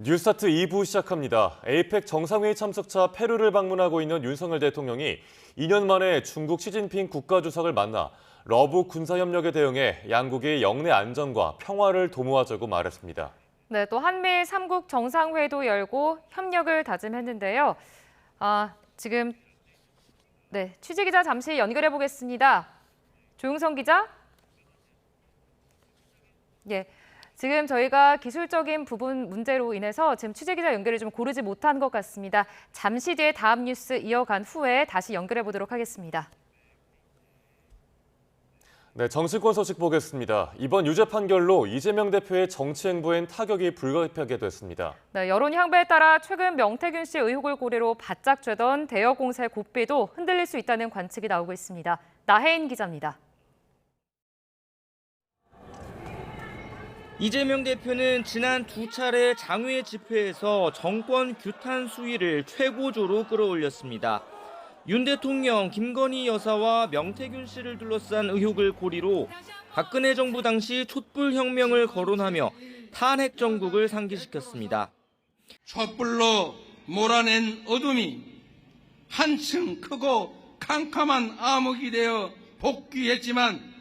뉴스타트 2부 시작합니다. 에이펙 정상회의 참석차 페루를 방문하고 있는 윤석열 대통령이 2년 만에 중국 시진핑 국가주석을 만나 러북 군사협력에 대응해 양국의 영내 안정과 평화를 도모하자고 말했습니다. 네, 또 한미일 3국 정상회의도 열고 협력을 다짐했는데요. 지금 취재기자 잠시 연결해 보겠습니다. 조용성 기자. 예. 지금 저희가 기술적인 부분 문제로 인해서 지금 취재기자 연결을 좀 고르지 못한 것 같습니다. 잠시 뒤에 다음 뉴스 이어간 후에 다시 연결해 보도록 하겠습니다. 네, 정치권 소식 보겠습니다. 이번 유죄 판결로 이재명 대표의 정치 행보엔 타격이 불가피하게 됐습니다. 네, 여론 향배에 따라 최근 명태균 씨 의혹을 고리로 바짝 죄던 대여 공사의 고삐도 흔들릴 수 있다는 관측이 나오고 있습니다. 나혜인 기자입니다. 이재명 대표는 지난 두 차례 장외 집회에서 정권 규탄 수위를 최고조로 끌어올렸습니다. 윤 대통령, 김건희 여사와 명태균 씨를 둘러싼 의혹을 고리로 박근혜 정부 당시 촛불혁명을 거론하며 탄핵 정국을 상기시켰습니다. 촛불로 몰아낸 어둠이 한층 크고 캄캄한 암흑이 되어 복귀했지만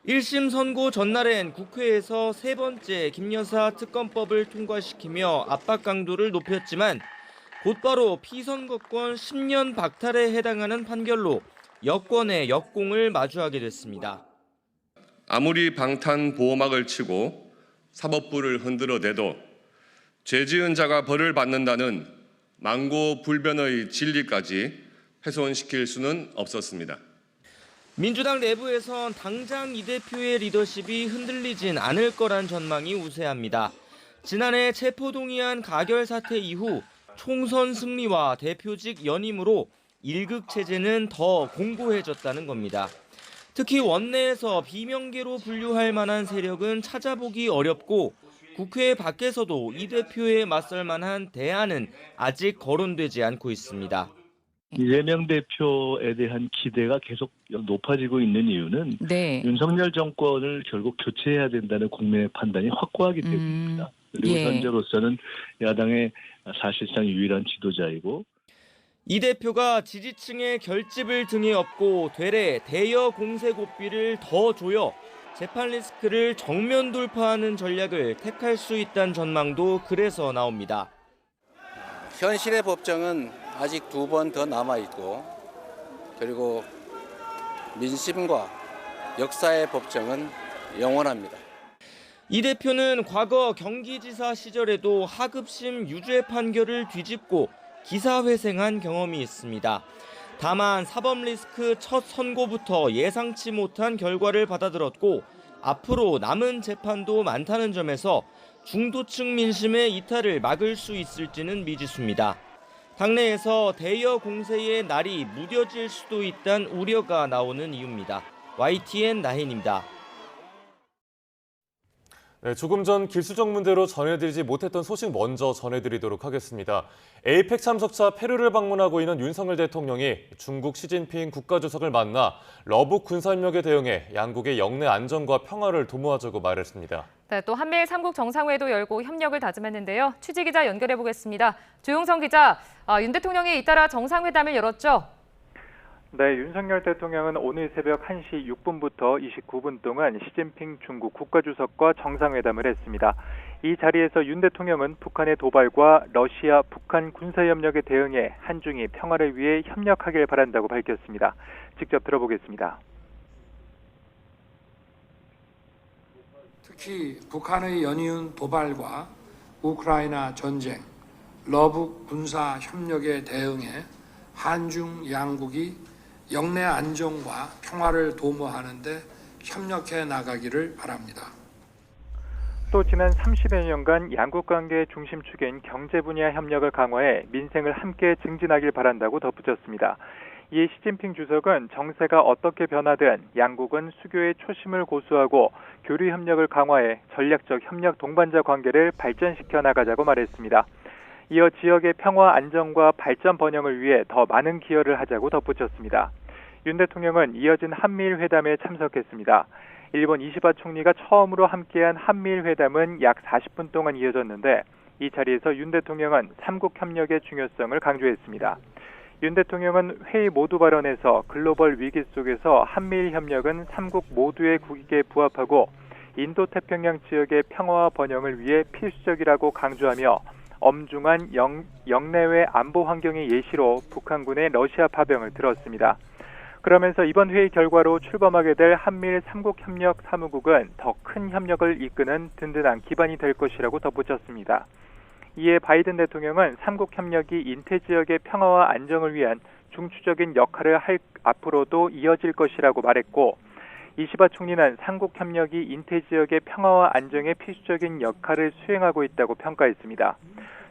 1심 선고 전날엔 국회에서 세 번째 김 여사 특검법을 통과시키며 압박 강도를 높였지만 곧바로 피선거권 10년 박탈에 해당하는 판결로 여권의 역공을 마주하게 됐습니다. 아무리 방탄보호막을 치고 사법부를 흔들어대도 죄 지은 자가 벌을 받는다는 망고불변의 진리까지 훼손시킬 수는 없었습니다. 민주당 내부에선 당장 이 대표의 리더십이 흔들리진 않을 거란 전망이 우세합니다. 지난해 체포동의안 가결 사태 이후 총선 승리와 대표직 연임으로 일극 체제는 더 공고해졌다는 겁니다. 특히 원내에서 비명계로 분류할 만한 세력은 찾아보기 어렵고 국회 밖에서도 이 대표에 맞설 만한 대안은 아직 거론되지 않고 있습니다. 이재명 대표에 대한 기대가 계속 높아지고 있는 이유는 윤석열 정권을 결국 교체해야 된다는 국민의 판단이 확고하기 때문입니다. 그리고 현재로서는 야당의 사실상 유일한 지도자이고 이 대표가 지지층의 결집을 등에 업고 되레 대여 공세 고삐를 더 조여 재판 리스크를 정면 돌파하는 전략을 택할 수 있다는 전망도 그래서 나옵니다. 현실의 법정은 아직 2번 더 남아있고 그리고 민심과 역사의 법정은 영원합니다. 이 대표는 과거 경기지사 시절에도 하급심 유죄 판결을 뒤집고 기사회생한 경험이 있습니다. 다만 사법 리스크 첫 선고부터 예상치 못한 결과를 받아들었고 앞으로 남은 재판도 많다는 점에서 중도층 민심의 이탈을 막을 수 있을지는 미지수입니다. 당내에서 대여 공세의 날이 무뎌질 수도 있다는 우려가 나오는 이유입니다. YTN 나혜인입니다. 네, 조금 전 길수정 문대로 전해드리지 못했던 소식 먼저 전해드리도록 하겠습니다. 에이펙 참석차 페루를 방문하고 있는 윤석열 대통령이 중국 시진핑 국가주석을 만나 러북 군사협력에 대응해 양국의 영내 안정과 평화를 도모하자고 말했습니다. 네, 또 한미일 3국 정상회의도 열고 협력을 다짐했는데요. 취재기자 연결해 보겠습니다. 조용성 기자, 윤 대통령이 잇따라 정상회담을 열었죠? 네, 윤석열 대통령은 오늘 새벽 1시 6분부터 29분 동안 시진핑 중국 국가주석과 정상회담을 했습니다. 이 자리에서 윤 대통령은 북한의 도발과 러시아, 북한 군사협력에 대응해 한중이 평화를 위해 협력하길 바란다고 밝혔습니다. 직접 들어보겠습니다. 특히 북한의 연이은 도발과 우크라이나 전쟁, 러북 군사협력에 대응해 한중 양국이 영내 안정과 평화를 도모하는 데 협력해 나가기를 바랍니다. 또 지난 30여 년간 양국 관계의 중심축인 경제 분야 협력을 강화해 민생을 함께 증진하길 바란다고 덧붙였습니다. 이에 시진핑 주석은 정세가 어떻게 변하든 양국은 수교의 초심을 고수하고 교류 협력을 강화해 전략적 협력 동반자 관계를 발전시켜 나가자고 말했습니다. 이어 지역의 평화 안정과 발전 번영을 위해 더 많은 기여를 하자고 덧붙였습니다. 윤 대통령은 이어진 한미일 회담에 참석했습니다. 일본 이시바 총리가 처음으로 함께한 한미일 회담은 약 40분 동안 이어졌는데 이 자리에서 윤 대통령은 삼국 협력의 중요성을 강조했습니다. 윤 대통령은 회의 모두 발언에서 글로벌 위기 속에서 한미일 협력은 삼국 모두의 국익에 부합하고 인도태평양 지역의 평화와 번영을 위해 필수적이라고 강조하며 엄중한 영내외 안보 환경의 예시로 북한군의 러시아 파병을 들었습니다. 그러면서 이번 회의 결과로 출범하게 될 한미일 삼국협력 사무국은 더 큰 협력을 이끄는 든든한 기반이 될 것이라고 덧붙였습니다. 이에 바이든 대통령은 삼국협력이 인태지역의 평화와 안정을 위한 중추적인 역할을 앞으로도 이어질 것이라고 말했고, 이시바 총리는 삼국협력이 인태지역의 평화와 안정에 필수적인 역할을 수행하고 있다고 평가했습니다.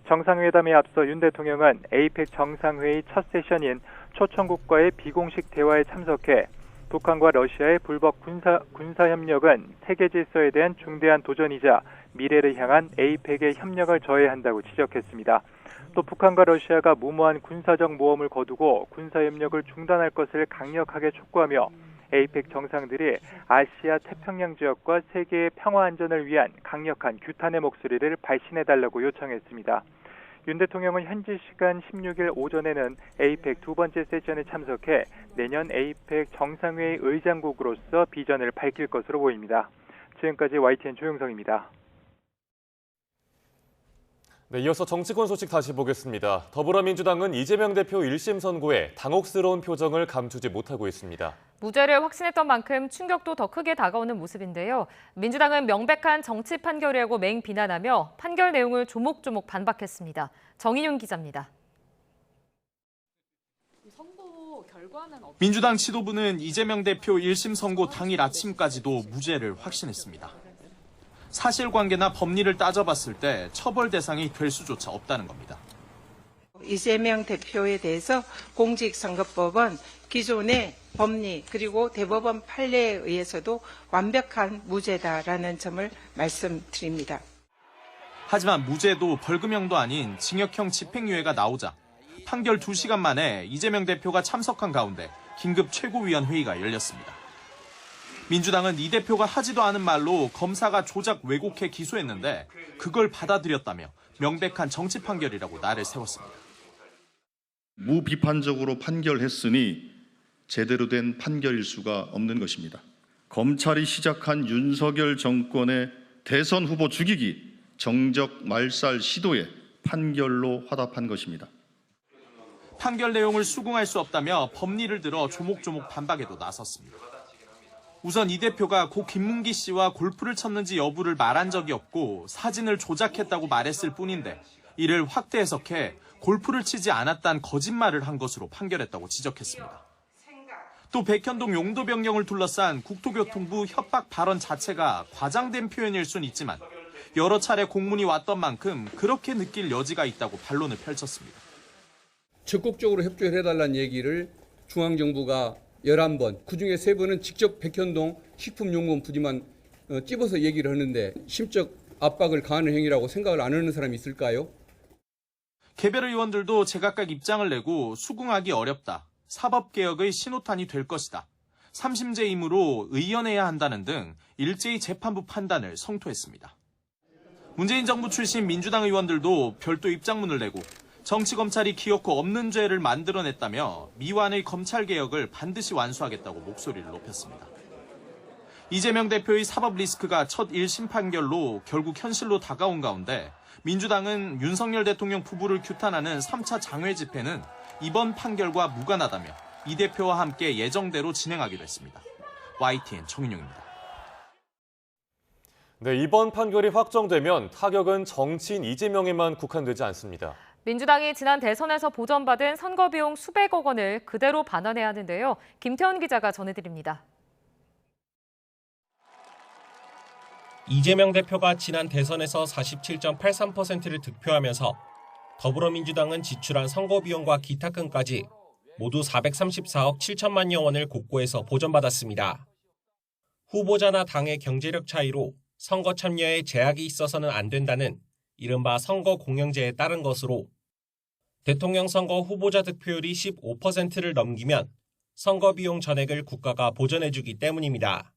정상회담에 앞서 윤 대통령은 에이펙 정상회의 첫 세션인 초청국과의 비공식 대화에 참석해 북한과 러시아의 불법 군사협력은 세계 질서에 대한 중대한 도전이자 미래를 향한 에이펙의 협력을 저해야 한다고 지적했습니다. 또 북한과 러시아가 무모한 군사적 모험을 거두고 군사협력을 중단할 것을 강력하게 촉구하며 에이펙 정상들이 아시아 태평양 지역과 세계의 평화 안전을 위한 강력한 규탄의 목소리를 발신해달라고 요청했습니다. 윤 대통령은 현지 시간 16일 오전에는 에이펙 두 번째 세션에 참석해 내년 에이펙 정상회의 의장국으로서 비전을 밝힐 것으로 보입니다. 지금까지 YTN 조영성입니다. 네, 이어서 정치권 소식 다시 보겠습니다. 더불어민주당은 이재명 대표 1심 선고에 당혹스러운 표정을 감추지 못하고 있습니다. 무죄를 확신했던 만큼 충격도 더 크게 다가오는 모습인데요. 민주당은 명백한 정치 판결이라고 맹 비난하며 판결 내용을 조목조목 반박했습니다. 정인윤 기자입니다. 민주당 지도부는 이재명 대표 1심 선고 당일 아침까지도 무죄를 확신했습니다. 사실관계나 법리를 따져봤을 때 처벌 대상이 될 수조차 없다는 겁니다. 이재명 대표에 대해서 공직선거법은 기존의 법리 그리고 대법원 판례에 의해서도 완벽한 무죄다라는 점을 말씀드립니다. 하지만 무죄도 벌금형도 아닌 징역형 집행유예가 나오자 판결 2시간 만에 이재명 대표가 참석한 가운데 긴급 최고위원회의가 열렸습니다. 민주당은 이 대표가 하지도 않은 말로 검사가 조작 왜곡해 기소했는데 그걸 받아들였다며 명백한 정치 판결이라고 날을 세웠습니다. 무비판적으로 판결했으니 제대로 된 판결일 수가 없는 것입니다. 검찰이 시작한 윤석열 정권의 대선 후보 죽이기 정적 말살 시도에 판결로 화답한 것입니다. 판결 내용을 수긍할 수 없다며 법리를 들어 조목조목 반박에도 나섰습니다. 우선 이 대표가 고 김문기 씨와 골프를 쳤는지 여부를 말한 적이 없고 사진을 조작했다고 말했을 뿐인데 이를 확대 해석해 골프를 치지 않았다는 거짓말을 한 것으로 판결했다고 지적했습니다. 또 백현동 용도 변경을 둘러싼 국토교통부 협박 발언 자체가 과장된 표현일 순 있지만 여러 차례 공문이 왔던 만큼 그렇게 느낄 여지가 있다고 반론을 펼쳤습니다. 적극적으로 협조를 해달라는 얘기를 중앙정부가 11번, 그중에 3번은 직접 백현동 식품용품 부지만 찝어서 얘기를 하는데 심적 압박을 가하는 행위라고 생각을 안 하는 사람이 있을까요? 개별 의원들도 제각각 입장을 내고 수긍하기 어렵다. 사법개혁의 신호탄이 될 것이다. 3심제이므로 의연해야 한다는 등 일제히 재판부 판단을 성토했습니다. 문재인 정부 출신 민주당 의원들도 별도 입장문을 내고 정치검찰이 기어코 없는 죄를 만들어냈다며 미완의 검찰개혁을 반드시 완수하겠다고 목소리를 높였습니다. 이재명 대표의 사법 리스크가 첫 1심 판결로 결국 현실로 다가온 가운데 민주당은 윤석열 대통령 부부를 규탄하는 3차 장외 집회는 이번 판결과 무관하다며 이 대표와 함께 예정대로 진행하기로 했습니다. YTN 정인용입니다. 네, 이번 판결이 확정되면 타격은 정치인 이재명에만 국한되지 않습니다. 민주당이 지난 대선에서 보전받은 선거비용 수백억 원을 그대로 반환해야 하는데요. 김태원 기자가 전해드립니다. 이재명 대표가 지난 대선에서 47.83%를 득표하면서 더불어민주당은 지출한 선거비용과 기타금까지 모두 434억 7천만여 원을 국고에서 보전받았습니다. 후보자나 당의 경제력 차이로 선거 참여에 제약이 있어서는 안 된다는 이른바 선거 공영제에 따른 것으로 대통령 선거 후보자 득표율이 15%를 넘기면 선거비용 전액을 국가가 보전해주기 때문입니다.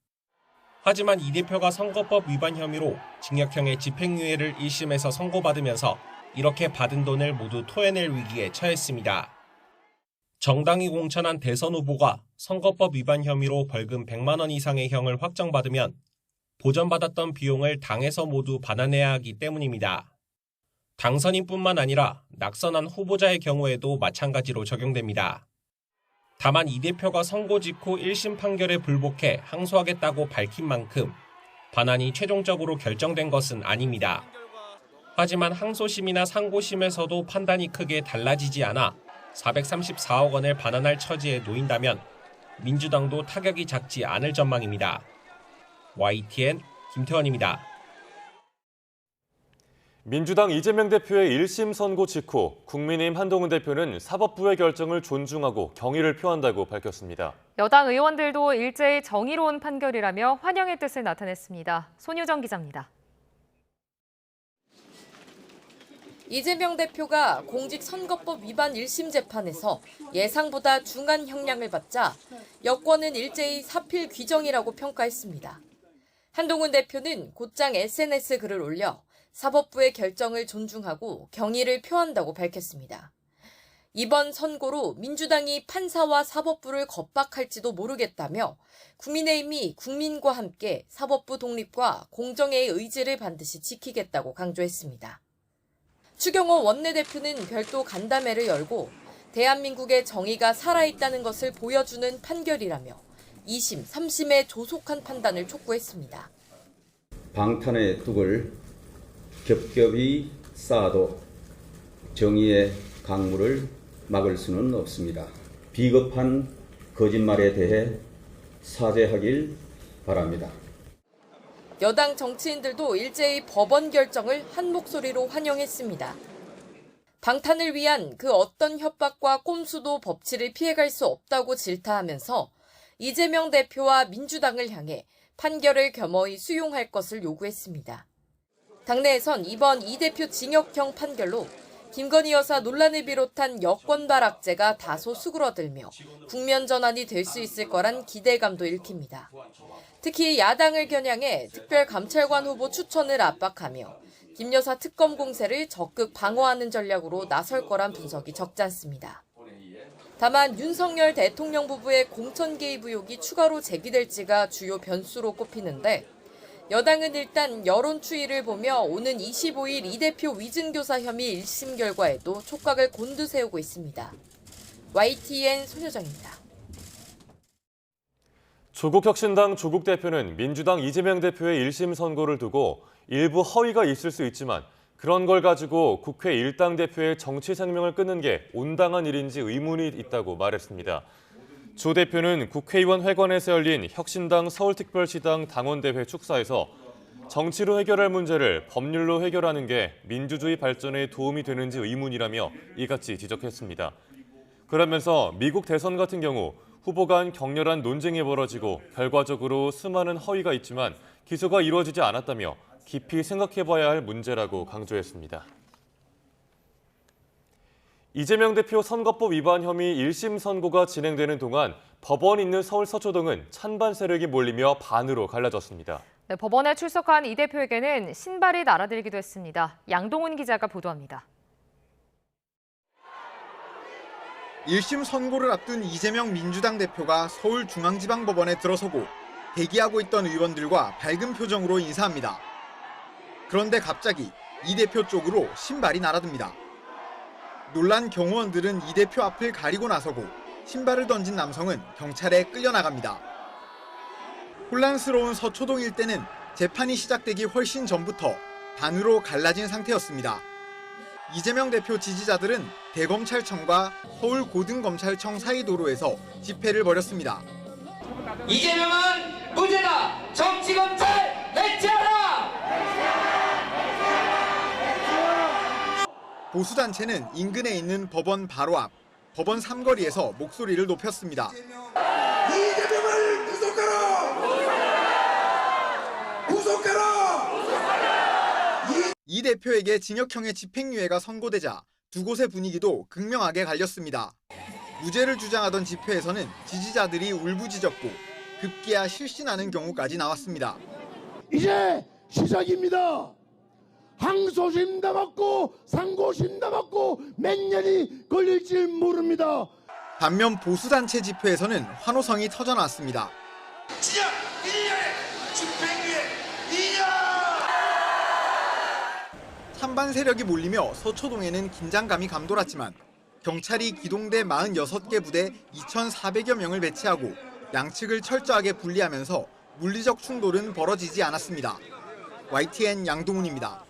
하지만 이 대표가 선거법 위반 혐의로 징역형의 집행유예를 1심에서 선고받으면서 이렇게 받은 돈을 모두 토해낼 위기에 처했습니다. 정당이 공천한 대선 후보가 선거법 위반 혐의로 벌금 100만 원 이상의 형을 확정받으면 보전받았던 비용을 당에서 모두 반환해야 하기 때문입니다. 당선인뿐만 아니라 낙선한 후보자의 경우에도 마찬가지로 적용됩니다. 다만 이 대표가 선고 직후 1심 판결에 불복해 항소하겠다고 밝힌 만큼 반환이 최종적으로 결정된 것은 아닙니다. 하지만 항소심이나 상고심에서도 판단이 크게 달라지지 않아 434억 원을 반환할 처지에 놓인다면 민주당도 타격이 작지 않을 전망입니다. YTN 김태원입니다. 민주당 이재명 대표의 1심 선고 직후 국민의힘 한동훈 대표는 사법부의 결정을 존중하고 경의를 표한다고 밝혔습니다. 여당 의원들도 일제히 정의로운 판결이라며 환영의 뜻을 나타냈습니다. 손유정 기자입니다. 이재명 대표가 공직선거법 위반 1심 재판에서 예상보다 중한 형량을 받자 여권은 일제히 사필 규정이라고 평가했습니다. 한동훈 대표는 곧장 SNS 글을 올려 사법부의 결정을 존중하고 경의를 표한다고 밝혔습니다. 이번 선고로 민주당이 판사와 사법부를 겁박할지도 모르겠다며 국민의힘이 국민과 함께 사법부 독립과 공정의 의지를 반드시 지키겠다고 강조했습니다. 추경호 원내대표는 별도 간담회를 열고 대한민국의 정의가 살아있다는 것을 보여주는 판결이라며 2심, 3심의 조속한 판단을 촉구했습니다. 방탄의 둑을 겹겹이 쌓아도 정의의 강물을 막을 수는 없습니다. 비겁한 거짓말에 대해 사죄하길 바랍니다. 여당 정치인들도 일제히 법원 결정을 한 목소리로 환영했습니다. 방탄을 위한 그 어떤 협박과 꼼수도 법치를 피해갈 수 없다고 질타하면서 이재명 대표와 민주당을 향해 판결을 겸허히 수용할 것을 요구했습니다. 당내에선 이번 이 대표 징역형 판결로 김건희 여사 논란을 비롯한 여권발 악재가 다소 수그러들며 국면 전환이 될 수 있을 거란 기대감도 읽힙니다. 특히 야당을 겨냥해 특별감찰관 후보 추천을 압박하며 김 여사 특검 공세를 적극 방어하는 전략으로 나설 거란 분석이 적지 않습니다. 다만 윤석열 대통령 부부의 공천 개입 의혹이 추가로 제기될지가 주요 변수로 꼽히는데 여당은 일단 여론 추이를 보며 오는 25일 이 대표 위증교사 혐의 1심 결과에도 촉각을 곤두세우고 있습니다. YTN 손효정입니다. 조국혁신당 조국 대표는 민주당 이재명 대표의 1심 선고를 두고 일부 허위가 있을 수 있지만 그런 걸 가지고 국회 일당 대표의 정치 생명을 끊는 게 온당한 일인지 의문이 있다고 말했습니다. 조 대표는 국회의원 회관에서 열린 혁신당 서울특별시당 당원대회 축사에서 정치로 해결할 문제를 법률로 해결하는 게 민주주의 발전에 도움이 되는지 의문이라며 이같이 지적했습니다. 그러면서 미국 대선 같은 경우 후보 간 격렬한 논쟁이 벌어지고 결과적으로 수많은 허위가 있지만 기소가 이루어지지 않았다며 깊이 생각해봐야 할 문제라고 강조했습니다. 이재명 대표 선거법 위반 혐의 1심 선고가 진행되는 동안 법원 있는 서울 서초동은 찬반 세력이 몰리며 반으로 갈라졌습니다. 네, 법원에 출석한 이 대표에게는 신발이 날아들기도 했습니다. 양동훈 기자가 보도합니다. 1심 선고를 앞둔 이재명 민주당 대표가 서울중앙지방법원에 들어서고 대기하고 있던 의원들과 밝은 표정으로 인사합니다. 그런데 갑자기 이 대표 쪽으로 신발이 날아듭니다. 놀란 경호원들은 이 대표 앞을 가리고 나서고 신발을 던진 남성은 경찰에 끌려나갑니다. 혼란스러운 서초동 일대는 재판이 시작되기 훨씬 전부터 반으로 갈라진 상태였습니다. 이재명 대표 지지자들은 대검찰청과 서울고등검찰청 사이 도로에서 집회를 벌였습니다. 이재명은 무죄다! 정치검찰 해체하라! 보수단체는 인근에 있는 법원 바로 앞, 법원 삼거리에서 목소리를 높였습니다. 이재명을 구속하라! 구속하라! 이 대표에게 징역형의 집행유예가 선고되자 두 곳의 분위기도 극명하게 갈렸습니다. 무죄를 주장하던 집회에서는 지지자들이 울부짖었고 급기야 실신하는 경우까지 나왔습니다. 이제 시작입니다. 항소심 남았고 상고심 남았고 몇 년이 걸릴지 모릅니다. 반면 보수단체 집회에서는 환호성이 터져나왔습니다. 진영 1년에 집행유예 2년! 찬반 세력이 몰리며 서초동에는 긴장감이 감돌았지만 경찰이 기동대 46개 부대 2,400여 명을 배치하고 양측을 철저하게 분리하면서 물리적 충돌은 벌어지지 않았습니다. YTN 양동훈입니다.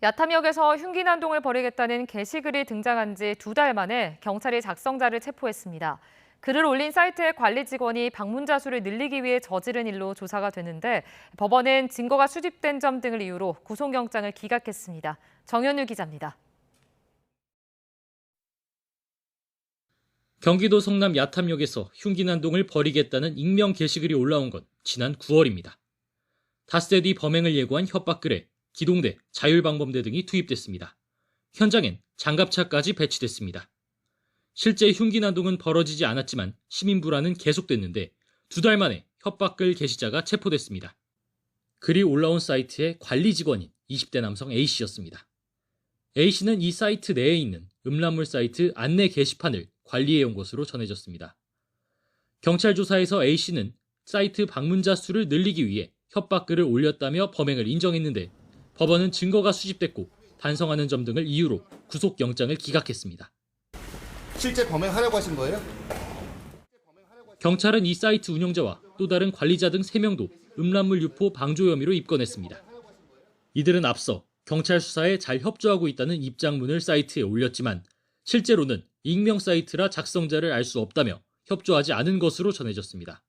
야탐역에서 흉기난동을 벌이겠다는 게시글이 등장한 지 2달 만에 경찰이 작성자를 체포했습니다. 글을 올린 사이트의 관리 직원이 방문자 수를 늘리기 위해 저지른 일로 조사가 되는데 법원은 증거가 수집된 점 등을 이유로 구속영장을 기각했습니다. 정현유 기자입니다. 경기도 성남 야탐역에서 흉기난동을 벌이겠다는 익명 게시글이 올라온 건 지난 9월입니다. 닷새 뒤 범행을 예고한 협박글에 기동대, 자율방범대 등이 투입됐습니다. 현장엔 장갑차까지 배치됐습니다. 실제 흉기난동은 벌어지지 않았지만 시민 불안은 계속됐는데 2달 만에 협박글 게시자가 체포됐습니다. 글이 올라온 사이트의 관리 직원인 20대 남성 A씨였습니다. A씨는 이 사이트 내에 있는 음란물 사이트 안내 게시판을 관리해온 것으로 전해졌습니다. 경찰 조사에서 A씨는 사이트 방문자 수를 늘리기 위해 협박글을 올렸다며 범행을 인정했는데 법원은 증거가 수집됐고 반성하는 점 등을 이유로 구속영장을 기각했습니다. 실제 범행하려고 하신 거예요? 경찰은 이 사이트 운영자와 또 다른 관리자 등 3명도 음란물 유포 방조 혐의로 입건했습니다. 이들은 앞서 경찰 수사에 잘 협조하고 있다는 입장문을 사이트에 올렸지만 실제로는 익명 사이트라 작성자를 알 수 없다며 협조하지 않은 것으로 전해졌습니다.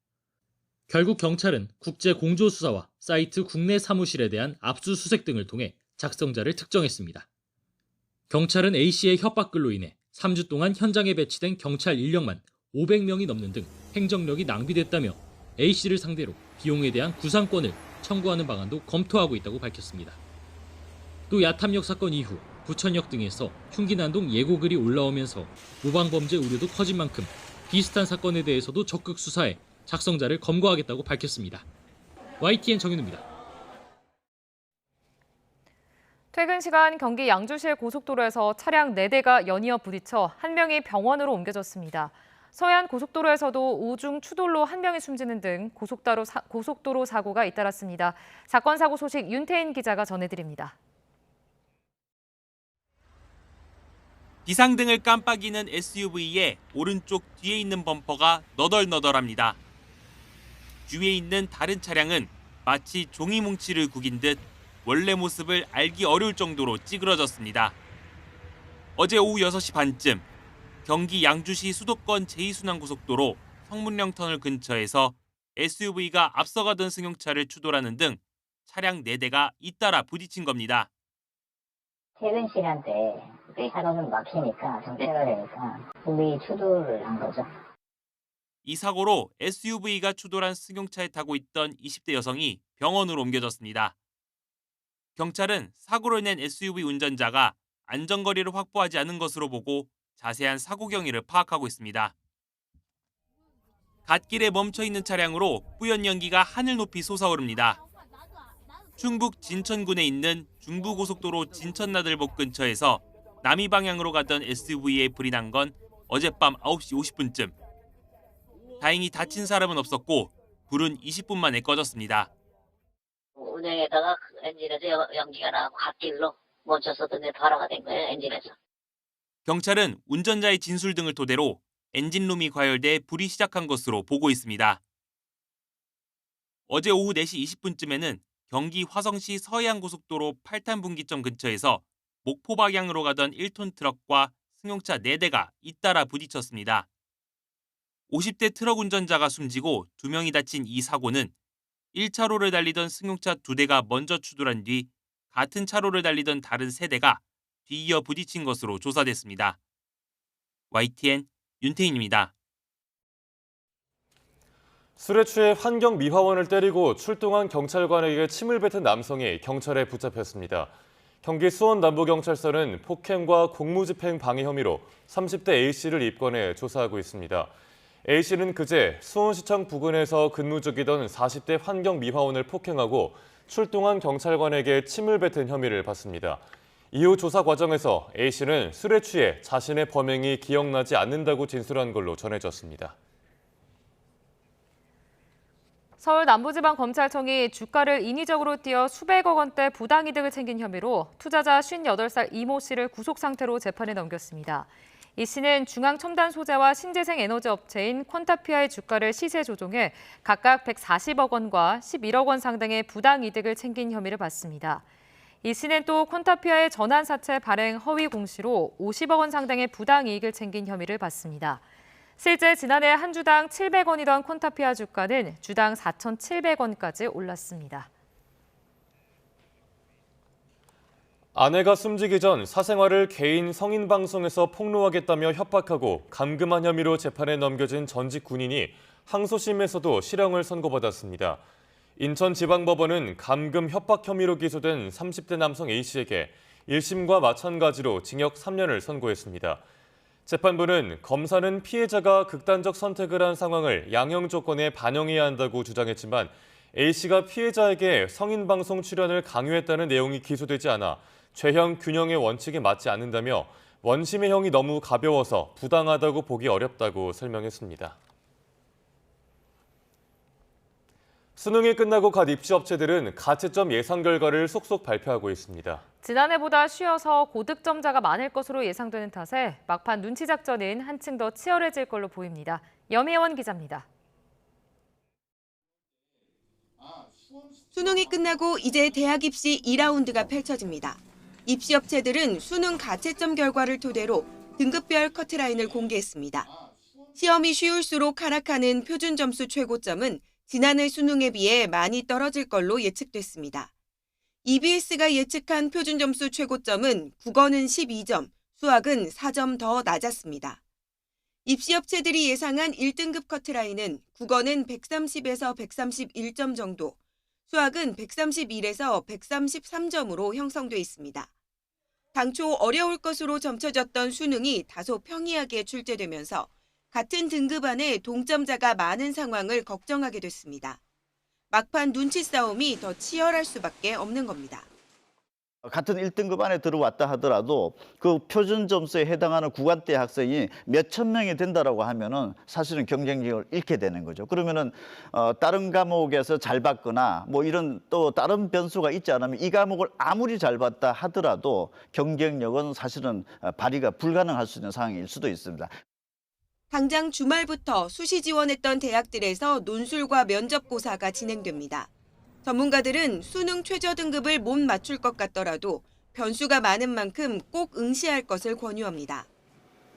결국 경찰은 국제공조수사와 사이트 국내 사무실에 대한 압수수색 등을 통해 작성자를 특정했습니다. 경찰은 A씨의 협박글로 인해 3주 동안 현장에 배치된 경찰 인력만 500명이 넘는 등 행정력이 낭비됐다며 A씨를 상대로 비용에 대한 구상권을 청구하는 방안도 검토하고 있다고 밝혔습니다. 또 야탐역 사건 이후 부천역 등에서 흉기난동 예고글이 올라오면서 모방범죄 우려도 커진 만큼 비슷한 사건에 대해서도 적극 수사해 작성자를 검거하겠다고 밝혔습니다. YTN 정윤우입니다. 퇴근 시간 경기 양주시의 고속도로에서 차량 4대가 연이어 부딪혀 1명이 병원으로 옮겨졌습니다. 서해안 고속도로에서도 오중 추돌로 1명이 숨지는 등 고속도로 사고가 잇따랐습니다. 사건 사고 소식 윤태인 기자가 전해드립니다. 비상등을 깜빡이는 SUV의 오른쪽 뒤에 있는 범퍼가 너덜너덜합니다. 뒤에 있는 다른 차량은 마치 종이 뭉치를 구긴 듯 원래 모습을 알기 어려울 정도로 찌그러졌습니다. 어제 오후 6시 반쯤 경기 양주시 수도권 제2순환고속도로 성문령 터널 근처에서 SUV가 앞서가던 승용차를 추돌하는 등 차량 4대가 잇따라 부딪힌 겁니다. 퇴근 시간대 회사로는 막히니까 정체가 되니까 우리 추돌을 한 거죠. 이 사고로 SUV가 추돌한 승용차에 타고 있던 20대 여성이 병원으로 옮겨졌습니다. 경찰은 사고로 인한 SUV 운전자가 안전거리를 확보하지 않은 것으로 보고 자세한 사고 경위를 파악하고 있습니다. 갓길에 멈춰있는 차량으로 뿌연 연기가 하늘 높이 솟아오릅니다. 충북 진천군에 있는 중부고속도로 진천나들목 근처에서 남이 방향으로 가던 SUV에 불이 난 건 어젯밤 9시 50분쯤. 다행히 다친 사람은 없었고 불은 20분 만에 꺼졌습니다. 운행에다가 엔진에서 연기가 나고 갓길로 멈췄었는데 발화가 된 거예요, 엔진에서. 경찰은 운전자의 진술 등을 토대로 엔진룸이 과열돼 불이 시작한 것으로 보고 있습니다. 어제 오후 4시 20분쯤에는 경기 화성시 서해안고속도로 8탄 분기점 근처에서 목포 방향으로 가던 1톤 트럭과 승용차 4대가 잇따라 부딪혔습니다. 50대 트럭 운전자가 숨지고 2명이 다친 이 사고는 1차로를 달리던 승용차 2대가 먼저 추돌한 뒤 같은 차로를 달리던 다른 3대가 뒤이어 부딪힌 것으로 조사됐습니다. YTN 윤태인입니다. 술에 취해 환경미화원을 때리고 출동한 경찰관에게 침을 뱉은 남성이 경찰에 붙잡혔습니다. 경기 수원 남부경찰서는 폭행과 공무집행 방해 혐의로 30대 A씨를 입건해 조사하고 있습니다. A씨는 그제 수원시청 부근에서 근무 중이던 40대 환경미화원을 폭행하고 출동한 경찰관에게 침을 뱉은 혐의를 받습니다. 이후 조사 과정에서 A씨는 술에 취해 자신의 범행이 기억나지 않는다고 진술한 걸로 전해졌습니다. 서울 남부지방검찰청이 주가를 인위적으로 띄어 수백억 원대 부당이득을 챙긴 혐의로 투자자 58살 이모 씨를 구속 상태로 재판에 넘겼습니다. 이 씨는 중앙첨단 소재와 신재생 에너지 업체인 퀀타피아의 주가를 시세 조종해 각각 140억 원과 11억 원 상당의 부당이득을 챙긴 혐의를 받습니다. 이 씨는 또 퀀타피아의 전환사채 발행 허위 공시로 50억 원 상당의 부당이익을 챙긴 혐의를 받습니다. 실제 지난해 한 주당 700원이던 콘타피아 주가는 주당 4,700원까지 올랐습니다. 아내가 숨지기 전 사생활을 개인 성인 방송에서 폭로하겠다며 협박하고 감금한 혐의로 재판에 넘겨진 전직 군인이 항소심에서도 실형을 선고받았습니다. 인천지방법원은 감금 협박 혐의로 기소된 30대 남성 A씨에게 1심과 마찬가지로 징역 3년을 선고했습니다. 재판부는 검사는 피해자가 극단적 선택을 한 상황을 양형 조건에 반영해야 한다고 주장했지만 A씨가 피해자에게 성인 방송 출연을 강요했다는 내용이 기소되지 않아 죄형 균형의 원칙에 맞지 않는다며 원심의 형이 너무 가벼워서 부당하다고 보기 어렵다고 설명했습니다. 수능이 끝나고 갓 입시업체들은 가채점 예상 결과를 속속 발표하고 있습니다. 지난해보다 쉬어서 고득점자가 많을 것으로 예상되는 탓에 막판 눈치 작전은 한층 더 치열해질 걸로 보입니다. 염혜원 기자입니다. 수능이 끝나고 이제 대학 입시 2라운드가 펼쳐집니다. 입시업체들은 수능 가채점 결과를 토대로 등급별 커트라인을 공개했습니다. 시험이 쉬울수록 하락하는 표준 점수 최고점은 지난해 수능에 비해 많이 떨어질 걸로 예측됐습니다. EBS가 예측한 표준 점수 최고점은 국어는 12점, 수학은 4점 더 낮았습니다. 입시업체들이 예상한 1등급 커트라인은 국어는 130에서 131점 정도, 수학은 131에서 133점으로 형성돼 있습니다. 당초 어려울 것으로 점쳐졌던 수능이 다소 평이하게 출제되면서 같은 등급 안에 동점자가 많은 상황을 걱정하게 됐습니다. 막판 눈치 싸움이 더 치열할 수밖에 없는 겁니다. 같은 1등급 안에 들어왔다 하더라도 그 표준 점수에 해당하는 구간대 학생이 몇천 명이 된다라고 하면은 사실은 경쟁력을 잃게 되는 거죠. 그러면은 다른 과목에서 잘 봤거나 뭐 이런 또 다른 변수가 있지 않으면 이 과목을 아무리 잘 봤다 하더라도 경쟁력은 사실은 발휘가 불가능할 수 있는 상황일 수도 있습니다. 당장 주말부터 수시 지원했던 대학들에서 논술과 면접고사가 진행됩니다. 전문가들은 수능 최저 등급을 못 맞출 것 같더라도 변수가 많은 만큼 꼭 응시할 것을 권유합니다.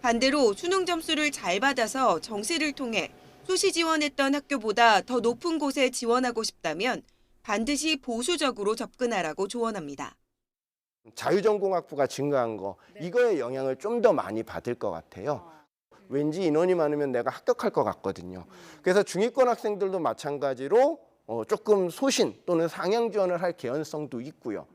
반대로 수능 점수를 잘 받아서 정시를 통해 수시 지원했던 학교보다 더 높은 곳에 지원하고 싶다면 반드시 보수적으로 접근하라고 조언합니다. 자유전공학부가 증가한 거, 이거의 영향을 좀 더 많이 받을 것 같아요. 왠지 인원이 많으면 내가 합격할 것 같거든요. 그래서 중위권 학생들도 마찬가지로 조금 소신 또는 상향 지원을 할 개연성도 있고요.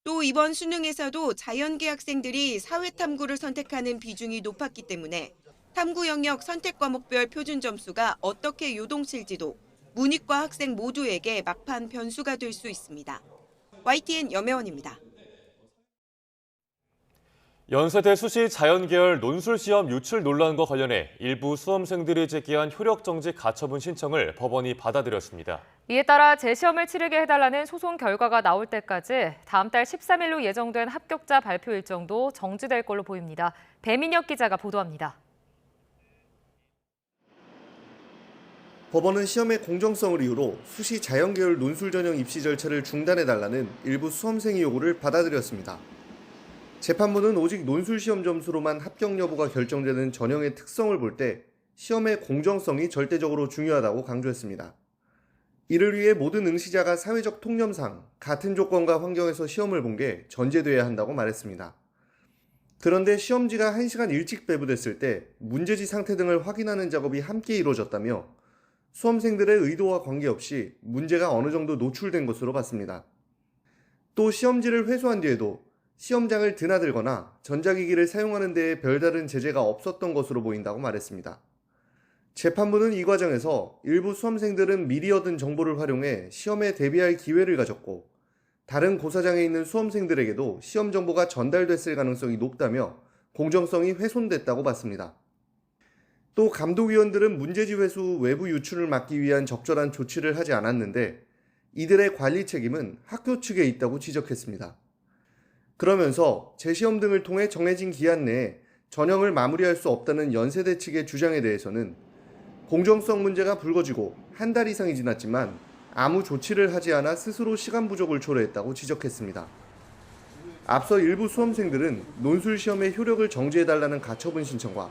또 이번 수능에서도 자연계 학생들이 사회탐구를 선택하는 비중이 높았기 때문에 탐구 영역 선택 과목별 표준 점수가 어떻게 요동칠지도 문이과 학생 모두에게 막판 변수가 될 수 있습니다. YTN 염혜원입니다. 연세대 수시 자연계열 논술시험 유출 논란과 관련해 일부 수험생들이 제기한 효력정지 가처분 신청을 법원이 받아들였습니다. 이에 따라 재시험을 치르게 해달라는 소송 결과가 나올 때까지 다음 달 13일로 예정된 합격자 발표 일정도 정지될 걸로 보입니다. 배민혁 기자가 보도합니다. 법원은 시험의 공정성을 이유로 수시 자연계열 논술 전형 입시 절차를 중단해달라는 일부 수험생의 요구를 받아들였습니다. 재판부는 오직 논술 시험 점수로만 합격 여부가 결정되는 전형의 특성을 볼 때 시험의 공정성이 절대적으로 중요하다고 강조했습니다. 이를 위해 모든 응시자가 사회적 통념상 같은 조건과 환경에서 시험을 본 게 전제돼야 한다고 말했습니다. 그런데 시험지가 1시간 일찍 배부됐을 때 문제지 상태 등을 확인하는 작업이 함께 이루어졌다며 수험생들의 의도와 관계없이 문제가 어느 정도 노출된 것으로 봤습니다. 또 시험지를 회수한 뒤에도 시험장을 드나들거나 전자기기를 사용하는 데에 별다른 제재가 없었던 것으로 보인다고 말했습니다. 재판부는 이 과정에서 일부 수험생들은 미리 얻은 정보를 활용해 시험에 대비할 기회를 가졌고 다른 고사장에 있는 수험생들에게도 시험 정보가 전달됐을 가능성이 높다며 공정성이 훼손됐다고 봤습니다. 또 감독위원들은 문제지 회수 외부 유출을 막기 위한 적절한 조치를 하지 않았는데 이들의 관리 책임은 학교 측에 있다고 지적했습니다. 그러면서 재시험 등을 통해 정해진 기한 내에 전형을 마무리할 수 없다는 연세대 측의 주장에 대해서는 공정성 문제가 불거지고 한 달 이상이 지났지만 아무 조치를 하지 않아 스스로 시간 부족을 초래했다고 지적했습니다. 앞서 일부 수험생들은 논술 시험의 효력을 정지해달라는 가처분 신청과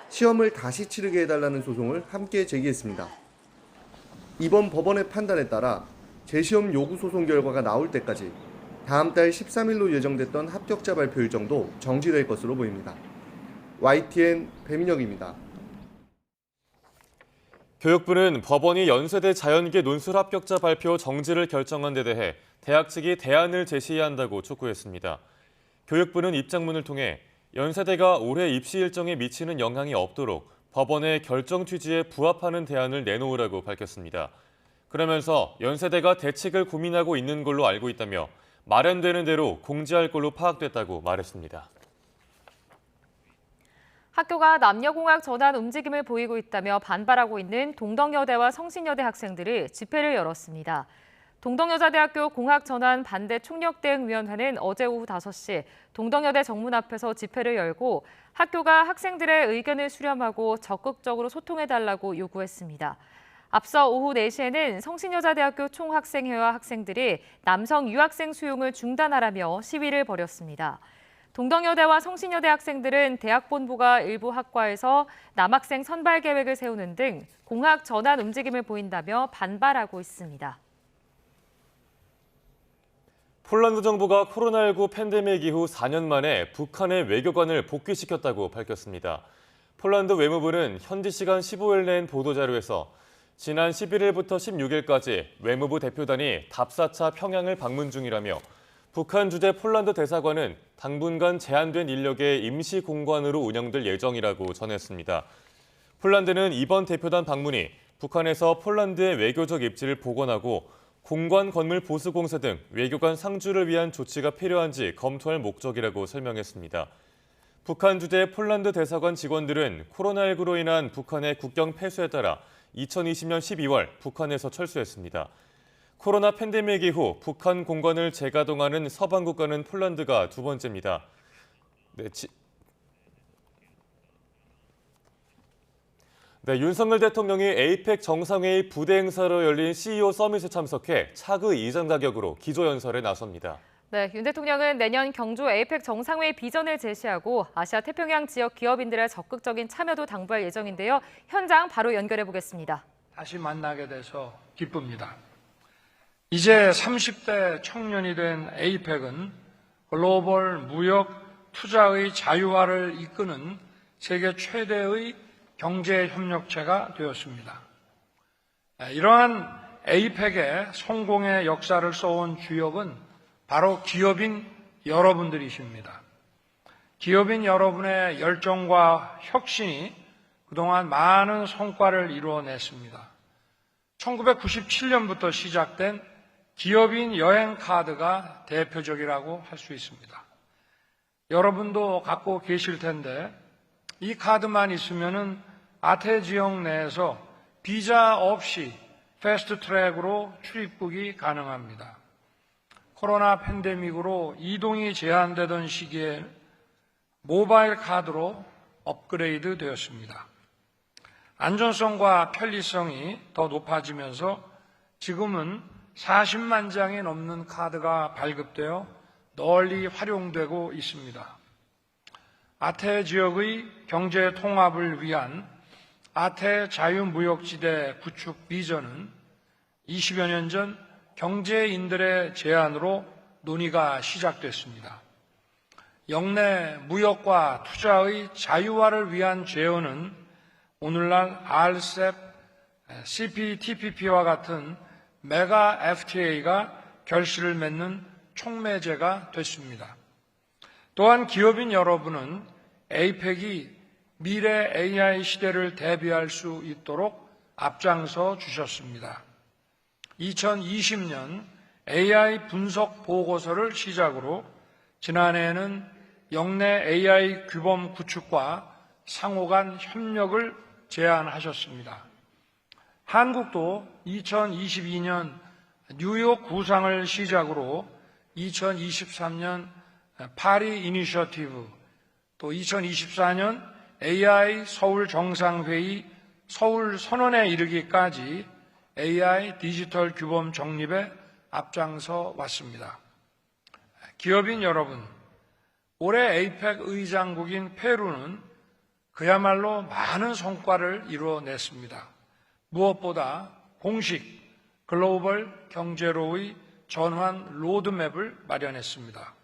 시험을 다시 치르게 해달라는 소송을 함께 제기했습니다. 이번 법원의 판단에 따라 재시험 요구 소송 결과가 나올 때까지 다음 달 13일로 예정됐던 합격자 발표 일정도 정지될 것으로 보입니다. YTN 배민혁입니다. 교육부는 법원이 연세대 자연계 논술 합격자 발표 정지를 결정한 데 대해 대학 측이 대안을 제시해야 한다고 촉구했습니다. 교육부는 입장문을 통해 연세대가 올해 입시 일정에 미치는 영향이 없도록 법원의 결정 취지에 부합하는 대안을 내놓으라고 밝혔습니다. 그러면서 연세대가 대책을 고민하고 있는 걸로 알고 있다며 마련되는 대로 공지할 걸로 파악됐다고 말했습니다. 학교가 남녀공학 전환 움직임을 보이고 있다며 반발하고 있는 동덕여대와 성신여대 학생들이 집회를 열었습니다. 동덕여자대학교 공학전환 반대 총력대응위원회는 어제 오후 5시 동덕여대 정문 앞에서 집회를 열고 학교가 학생들의 의견을 수렴하고 적극적으로 소통해달라고 요구했습니다. 앞서 오후 4시에는 성신여자대학교 총학생회와 학생들이 남성 유학생 수용을 중단하라며 시위를 벌였습니다. 동덕여대와 성신여대 학생들은 대학 본부가 일부 학과에서 남학생 선발 계획을 세우는 등 공학 전환 움직임을 보인다며 반발하고 있습니다. 폴란드 정부가 코로나19 팬데믹 이후 4년 만에 북한의 외교관을 복귀시켰다고 밝혔습니다. 폴란드 외무부는 현지 시간 15일 낸 보도자료에서 지난 11일부터 16일까지 외무부 대표단이 답사차 평양을 방문 중이라며 북한 주재 폴란드 대사관은 당분간 제한된 인력의 임시 공관으로 운영될 예정이라고 전했습니다. 폴란드는 이번 대표단 방문이 북한에서 폴란드의 외교적 입지를 복원하고 공관 건물 보수 공사 등 외교관 상주를 위한 조치가 필요한지 검토할 목적이라고 설명했습니다. 북한 주재 폴란드 대사관 직원들은 코로나19로 인한 북한의 국경 폐쇄에 따라 2020년 12월 북한에서 철수했습니다. 코로나 팬데믹 이후 북한 공관을 재가동하는 서방 국가는 폴란드가 두 번째입니다. 윤석열 대통령이 에이펙 정상회의 부대 행사로 열린 CEO 서밋에 참석해 차그 이전 자격으로 기조연설에 나섭니다. 네, 윤 대통령은 내년 경주 에이펙 정상회의 비전을 제시하고 아시아 태평양 지역 기업인들의 적극적인 참여도 당부할 예정인데요. 현장 바로 연결해 보겠습니다. 다시 만나게 돼서 기쁩니다. 이제 30대 청년이 된 에이펙은 글로벌 무역 투자의 자유화를 이끄는 세계 최대의 경제 협력체가 되었습니다. 이러한 에이펙의 성공의 역사를 써온 주역은 바로 기업인 여러분들이십니다. 기업인 여러분의 열정과 혁신이 그동안 많은 성과를 이루어냈습니다. 1997년부터 시작된 기업인 여행 카드가 대표적이라고 할 수 있습니다. 여러분도 갖고 계실 텐데 이 카드만 있으면은 아태 지역 내에서 비자 없이 패스트 트랙으로 출입국이 가능합니다. 코로나 팬데믹으로 이동이 제한되던 시기에 모바일 카드로 업그레이드 되었습니다. 안전성과 편리성이 더 높아지면서 지금은 40만 장이 넘는 카드가 발급되어 널리 활용되고 있습니다. 아태 지역의 경제 통합을 위한 아태 자유무역지대 구축 비전은 20여 년 전 경제인들의 제안으로 논의가 시작됐습니다. 역내 무역과 투자의 자유화를 위한 제언은 오늘날 RCEP, CPTPP와 같은 메가 FTA가 결실을 맺는 촉매제가 됐습니다. 또한 기업인 여러분은 에이펙이 미래 AI 시대를 대비할 수 있도록 앞장서 주셨습니다. 2020년 AI 분석 보고서를 시작으로 지난해에는 영내 AI 규범 구축과 상호 간 협력을 제안하셨습니다. 한국도 2022년 뉴욕 구상을 시작으로 2023년 파리 이니셔티브, 또 2024년 AI 서울 정상회의 서울 선언에 이르기까지 AI 디지털 규범 정립에 앞장서 왔습니다. 기업인 여러분, 올해 에이펙 의장국인 페루는 그야말로 많은 성과를 이루어냈습니다. 무엇보다 공식 글로벌 경제로의 전환 로드맵을 마련했습니다.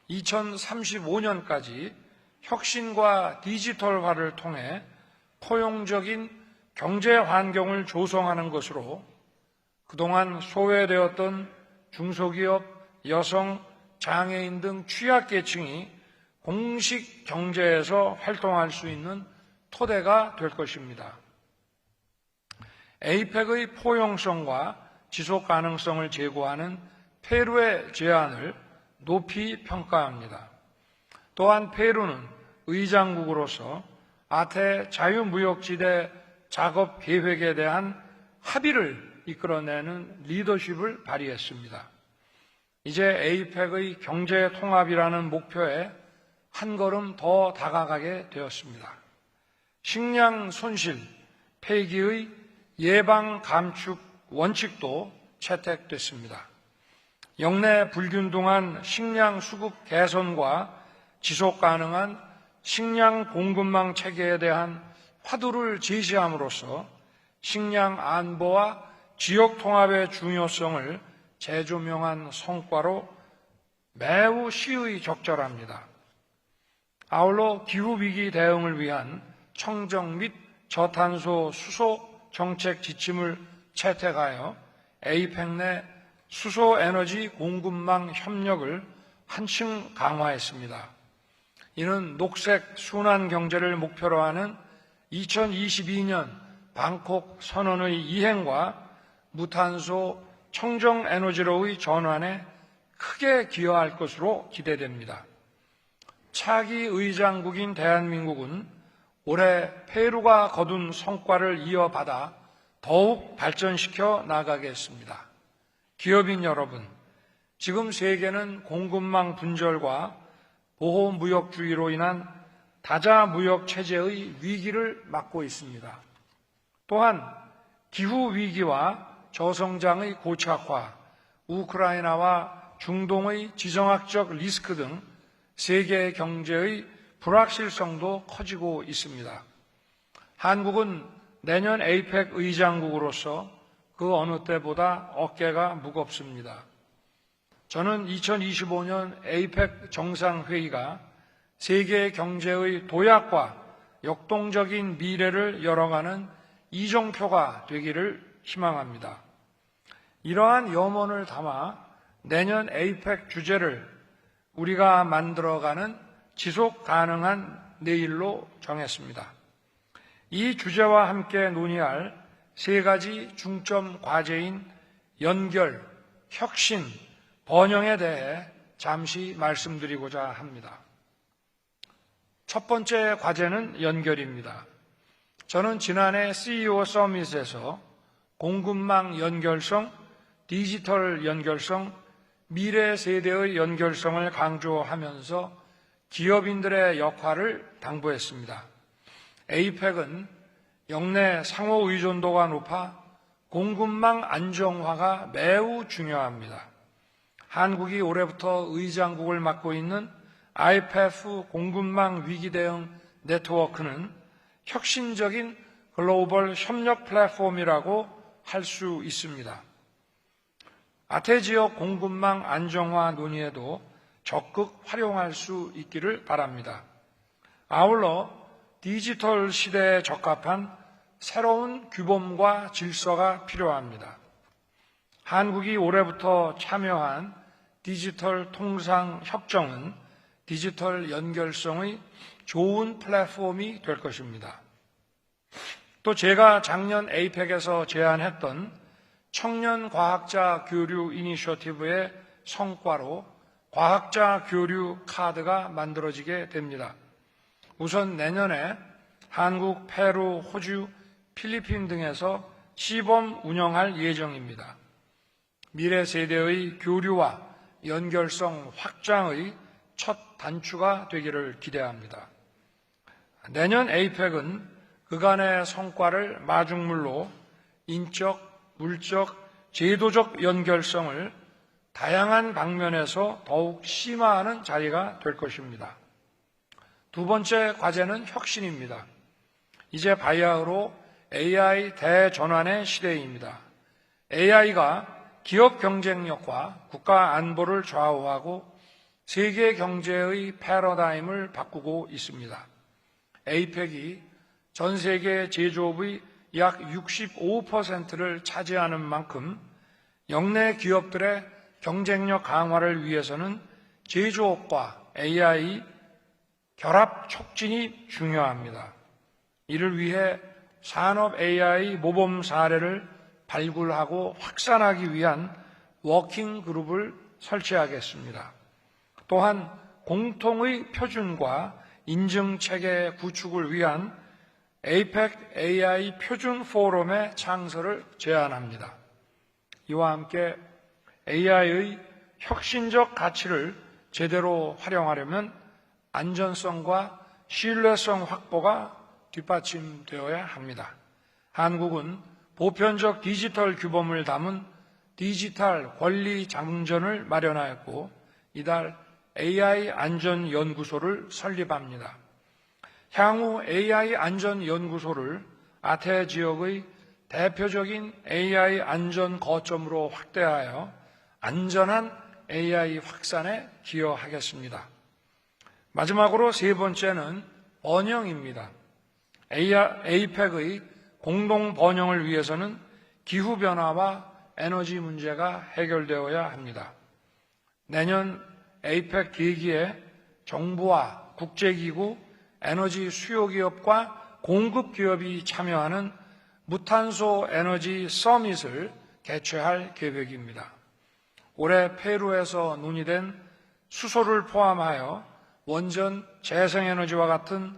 2035년까지 혁신과 디지털화를 통해 포용적인 경제 환경을 조성하는 것으로 그동안 소외되었던 중소기업, 여성, 장애인 등 취약계층이 공식 경제에서 활동할 수 있는 토대가 될 것입니다. 에이펙의 포용성과 지속 가능성을 제고하는 페루의 제안을 높이 평가합니다. 또한 페루는 의장국으로서 아태 자유무역지대 작업 계획에 대한 합의를 이끌어내는 리더십을 발휘했습니다. 이제 에이펙의 경제 통합이라는 목표에 한 걸음 더 다가가게 되었습니다. 식량 손실, 폐기의 예방 감축 원칙도 채택됐습니다. 영내 불균등한 식량 수급 개선과 지속 가능한 식량 공급망 체계에 대한 화두를 제시함으로써 식량 안보와 지역 통합의 중요성을 재조명한 성과로 매우 시의 적절합니다. 아울러 기후위기 대응을 위한 청정 및 저탄소 수소 정책 지침을 채택하여 에이펙 내 수소 에너지 공급망 협력을 한층 강화했습니다. 이는 녹색 순환 경제를 목표로 하는 2022년 방콕 선언의 이행과 무탄소 청정 에너지로의 전환에 크게 기여할 것으로 기대됩니다. 차기 의장국인 대한민국은 올해 페루가 거둔 성과를 이어받아 더욱 발전시켜 나가겠습니다. 기업인 여러분, 지금 세계는 공급망 분절과 보호무역주의로 인한 다자무역 체제의 위기를 맞고 있습니다. 또한 기후위기와 저성장의 고착화, 우크라이나와 중동의 지정학적 리스크 등 세계 경제의 불확실성도 커지고 있습니다. 한국은 내년 에이펙 의장국으로서 그 어느 때보다 어깨가 무겁습니다. 저는 2025년 에이펙 정상회의가 세계 경제의 도약과 역동적인 미래를 열어가는 이정표가 되기를 희망합니다. 이러한 염원을 담아 내년 에이펙 주제를 우리가 만들어가는 지속 가능한 내일로 정했습니다. 이 주제와 함께 논의할 세 가지 중점 과제인 연결, 혁신, 번영에 대해 잠시 말씀드리고자 합니다. 첫 번째 과제는 연결입니다. 저는 지난해 CEO 서밋에서 공급망 연결성, 디지털 연결성, 미래 세대의 연결성을 강조하면서 기업인들의 역할을 당부했습니다. 에이펙은 영내 상호 의존도가 높아 공급망 안정화가 매우 중요합니다. 한국이 올해부터 의장국을 맡고 있는 IPEF 공급망 위기 대응 네트워크는 혁신적인 글로벌 협력 플랫폼이라고 할 수 있습니다. 아태 지역 공급망 안정화 논의에도 적극 활용할 수 있기를 바랍니다. 아울러 디지털 시대에 적합한 새로운 규범과 질서가 필요합니다. 한국이 올해부터 참여한 디지털 통상 협정은 디지털 연결성의 좋은 플랫폼이 될 것입니다. 또 제가 작년 에이펙에서 제안했던 청년 과학자 교류 이니셔티브의 성과로 과학자 교류 카드가 만들어지게 됩니다. 우선 내년에 한국, 페루, 호주, 필리핀 등에서 시범 운영할 예정입니다. 미래 세대의 교류와 연결성 확장의 첫 단추가 되기를 기대합니다. 내년 에이펙은 그간의 성과를 마중물로 인적, 물적, 제도적 연결성을 다양한 방면에서 더욱 심화하는 자리가 될 것입니다. 두 번째 과제는 혁신입니다. 이제 바야흐로 AI 대전환의 시대입니다. AI가 기업 경쟁력과 국가 안보를 좌우하고 세계 경제의 패러다임을 바꾸고 있습니다. 에이펙이 전 세계 제조업의 약 65%를 차지하는 만큼 역내 기업들의 경쟁력 강화를 위해서는 제조업과 AI 결합 촉진이 중요합니다. 이를 위해 산업 AI 모범 사례를 발굴하고 확산하기 위한 워킹 그룹을 설치하겠습니다. 또한 공통의 표준과 인증 체계 구축을 위한 에이펙 AI 표준 포럼의 창설을 제안합니다. 이와 함께 AI의 혁신적 가치를 제대로 활용하려면 안전성과 신뢰성 확보가 뒷받침되어야 합니다. 한국은 보편적 디지털 규범을 담은 디지털 권리 장전을 마련하였고 이달 AI 안전연구소를 설립합니다. 향후 AI 안전연구소를 아태 지역의 대표적인 AI 안전 거점으로 확대하여 안전한 AI 확산에 기여하겠습니다. 마지막으로 세 번째는 번영입니다. 에이펙의 공동 번영을 위해서는 기후변화와 에너지 문제가 해결되어야 합니다. 내년 에이펙 계기에 정부와 국제기구, 에너지 수요기업과 공급기업이 참여하는 무탄소 에너지 서밋을 개최할 계획입니다. 올해 페루에서 논의된 수소를 포함하여 원전, 재생에너지와 같은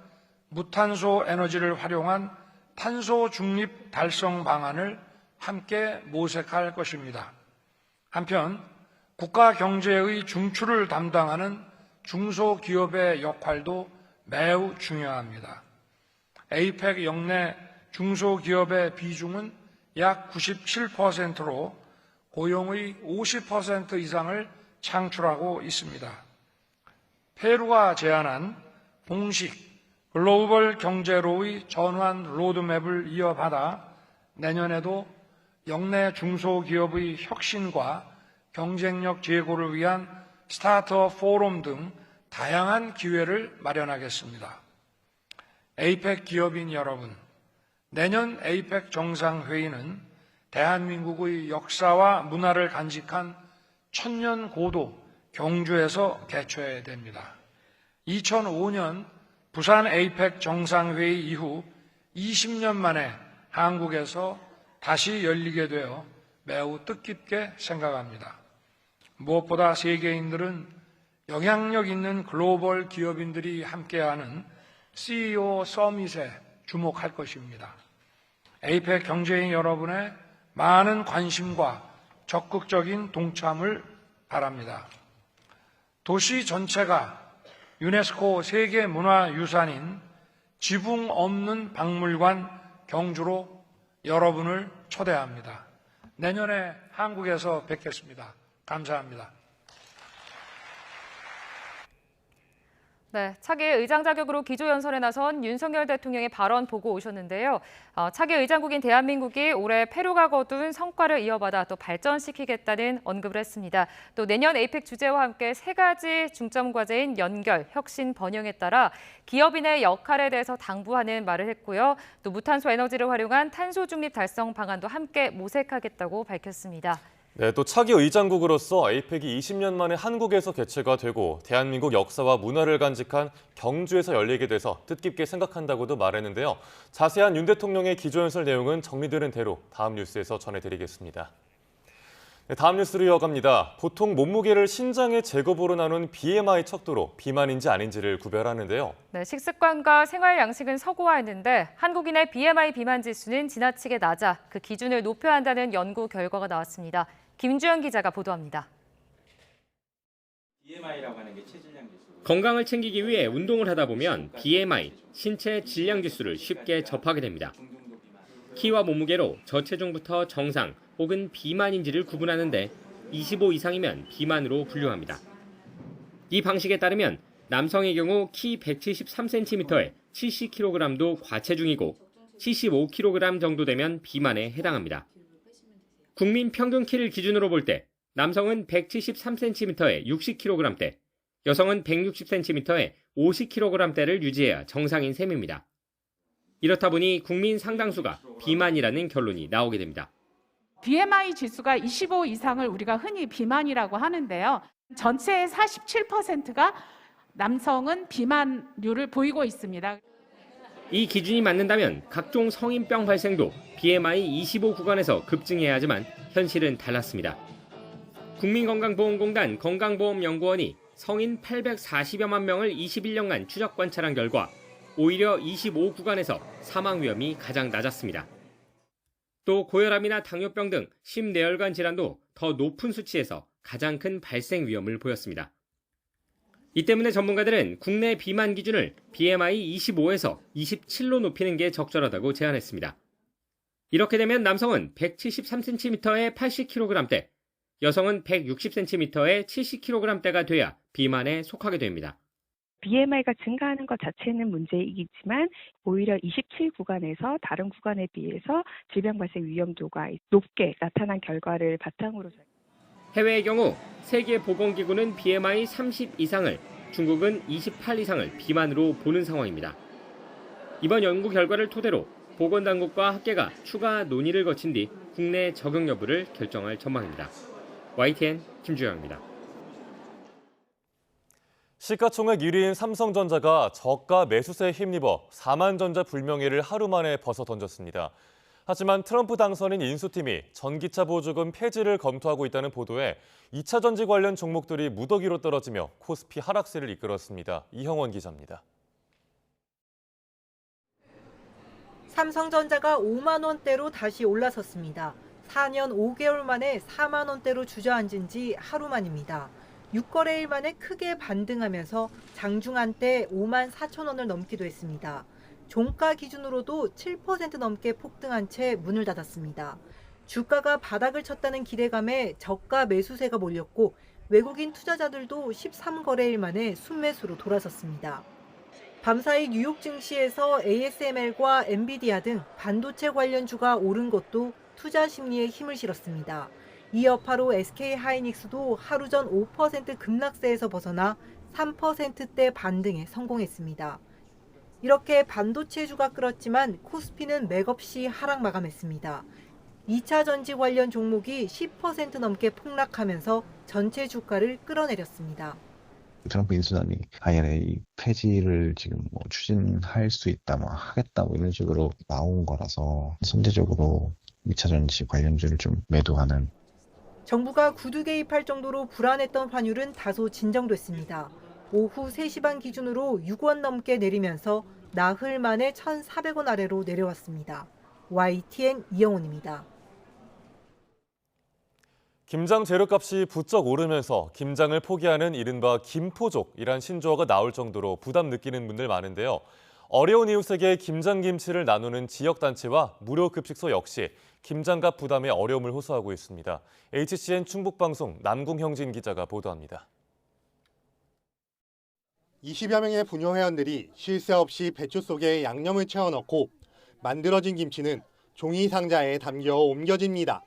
무탄소 에너지를 활용한 탄소 중립 달성 방안을 함께 모색할 것입니다. 한편 국가 경제의 중추를 담당하는 중소기업의 역할도 매우 중요합니다. 에이펙 역내 중소기업의 비중은 약 97%로 고용의 50% 이상을 창출하고 있습니다. 페루가 제안한 공식 글로벌 경제로의 전환 로드맵을 이어받아 내년에도 역내 중소기업의 혁신과 경쟁력 제고를 위한 스타트업 포럼 등 다양한 기회를 마련하겠습니다. 에이펙 기업인 여러분, 내년 에이펙 정상회의는 대한민국의 역사와 문화를 간직한 천년 고도 경주에서 개최됩니다. 2005년 부산 에이펙 정상회의 이후 20년 만에 한국에서 다시 열리게 되어 매우 뜻깊게 생각합니다. 무엇보다 세계인들은 영향력 있는 글로벌 기업인들이 함께하는 CEO 서밋에 주목할 것입니다. 에이펙 경제인 여러분의 많은 관심과 적극적인 동참을 바랍니다. 도시 전체가 유네스코 세계문화유산인 지붕 없는 박물관 경주로 여러분을 초대합니다. 내년에 한국에서 뵙겠습니다. 감사합니다. 네, 차기 의장 자격으로 기조연설에 나선 윤석열 대통령의 발언 보고 오셨는데요. 차기 의장국인 대한민국이 올해 페루가 거둔 성과를 이어받아 또 발전시키겠다는 언급을 했습니다. 또 내년 에이펙 주제와 함께 세 가지 중점 과제인 연결, 혁신, 번영에 따라 기업인의 역할에 대해서 당부하는 말을 했고요. 또 무탄소 에너지를 활용한 탄소 중립 달성 방안도 함께 모색하겠다고 밝혔습니다. 네, 또 차기 의장국으로서 에이펙이 20년 만에 한국에서 개최가 되고 대한민국 역사와 문화를 간직한 경주에서 열리게 돼서 뜻깊게 생각한다고도 말했는데요. 자세한 윤 대통령의 기조연설 내용은 정리되는 대로 다음 뉴스에서 전해드리겠습니다. 네, 다음 뉴스로 이어갑니다. 보통 몸무게를 신장의 제곱으로 나눈 BMI 척도로 비만인지 아닌지를 구별하는데요. 네, 식습관과 생활 양식은 서구화했는데 한국인의 BMI 비만 지수는 지나치게 낮아 그 기준을 높여야 한다는 연구 결과가 나왔습니다. 김주영 기자가 보도합니다. BMI라고 하는 게 체질량 지수. 건강을 챙기기 위해 운동을 하다 보면 BMI, 신체 질량 지수를 쉽게 접하게 됩니다. 키와 몸무게로 저체중부터 정상 혹은 비만인지를 구분하는데 25 이상이면 비만으로 분류합니다. 이 방식에 따르면 남성의 경우 키 173cm에 70kg도 과체중이고 75kg 정도 되면 비만에 해당합니다. 국민 평균 키를 기준으로 볼 때 남성은 173cm에 60kg대, 여성은 160cm에 50kg대를 유지해야 정상인 셈입니다. 이렇다 보니 국민 상당수가 비만이라는 결론이 나오게 됩니다. BMI 지수가 25 이상을 우리가 흔히 비만이라고 하는데요. 전체의 47%가 남성은 비만률을 보이고 있습니다. 이 기준이 맞는다면 각종 성인병 발생도 BMI 25 구간에서 급증해야 하지만 현실은 달랐습니다. 국민건강보험공단 건강보험연구원이 성인 840여만 명을 21년간 추적 관찰한 결과 오히려 25 구간에서 사망 위험이 가장 낮았습니다. 또 고혈압이나 당뇨병 등 심내혈관 질환도 더 높은 수치에서 가장 큰 발생 위험을 보였습니다. 이 때문에 전문가들은 국내 비만 기준을 BMI 25에서 27로 높이는 게 적절하다고 제안했습니다. 이렇게 되면 남성은 173cm에 80kg대, 여성은 160cm에 70kg대가 돼야 비만에 속하게 됩니다. BMI가 증가하는 것 자체는 문제이겠지만 오히려 27 구간에서 다른 구간에 비해서 질병 발생 위험도가 높게 나타난 결과를 바탕으로 해외의 경우 세계보건기구는 BMI 30 이상을, 중국은 28 이상을 비만으로 보는 상황입니다. 이번 연구 결과를 토대로 보건당국과 학계가 추가 논의를 거친 뒤 국내 적용 여부를 결정할 전망입니다. YTN 김주영입니다. 시가총액 1위인 삼성전자가 저가 매수세에 힘입어 4만 전자 불명예를 하루 만에 벗어던졌습니다. 하지만 트럼프 당선인 인수팀이 전기차 보조금 폐지를 검토하고 있다는 보도에 2차 전지 관련 종목들이 무더기로 떨어지며 코스피 하락세를 이끌었습니다. 이형원 기자입니다. 삼성전자가 5만 원대로 다시 올라섰습니다. 4년 5개월 만에 4만 원대로 주저앉은 지 하루 만입니다. 6거래일 만에 크게 반등하면서 장중 한때 5만 4천 원을 넘기도 했습니다. 종가 기준으로도 7% 넘게 폭등한 채 문을 닫았습니다. 주가가 바닥을 쳤다는 기대감에 저가 매수세가 몰렸고 외국인 투자자들도 13거래일 만에 순매수로 돌아섰습니다. 밤사이 뉴욕 증시에서 ASML과 엔비디아 등 반도체 관련주가 오른 것도 투자 심리에 힘을 실었습니다. 이 여파로 SK하이닉스도 하루 전 5% 급락세에서 벗어나 3%대 반등에 성공했습니다. 이렇게 반도체주가 끌었지만 코스피는 맥없이 하락 마감했습니다. 2차 전지 관련 종목이 10% 넘게 폭락하면서 전체 주가를 끌어내렸습니다. 트럼프 인수단이 IRA 폐지를 지금 추진할 수 있다, 하겠다 이런 식으로 나온 거라서 선제적으로 2차 전지 관련주를 좀 매도하는. 정부가 구두 개입할 정도로 불안했던 환율은 다소 진정됐습니다. 오후 3시 반 기준으로 6원 넘게 내리면서 나흘 만에 1,400원 아래로 내려왔습니다. YTN 이영훈입니다. 김장 재료값이 부쩍 오르면서 김장을 포기하는 이른바 김포족이란 신조어가 나올 정도로 부담 느끼는 분들 많은데요. 어려운 이웃에게 김장김치를 나누는 지역단체와 무료급식소 역시 김장값 부담에 어려움을 호소하고 있습니다. HCN 충북방송 남궁형진 기자가 보도합니다. 20여 명의 부녀 회원들이 쉴 새 없이 배추 속에 양념을 채워 넣고 만들어진 김치는 종이 상자에 담겨 옮겨집니다.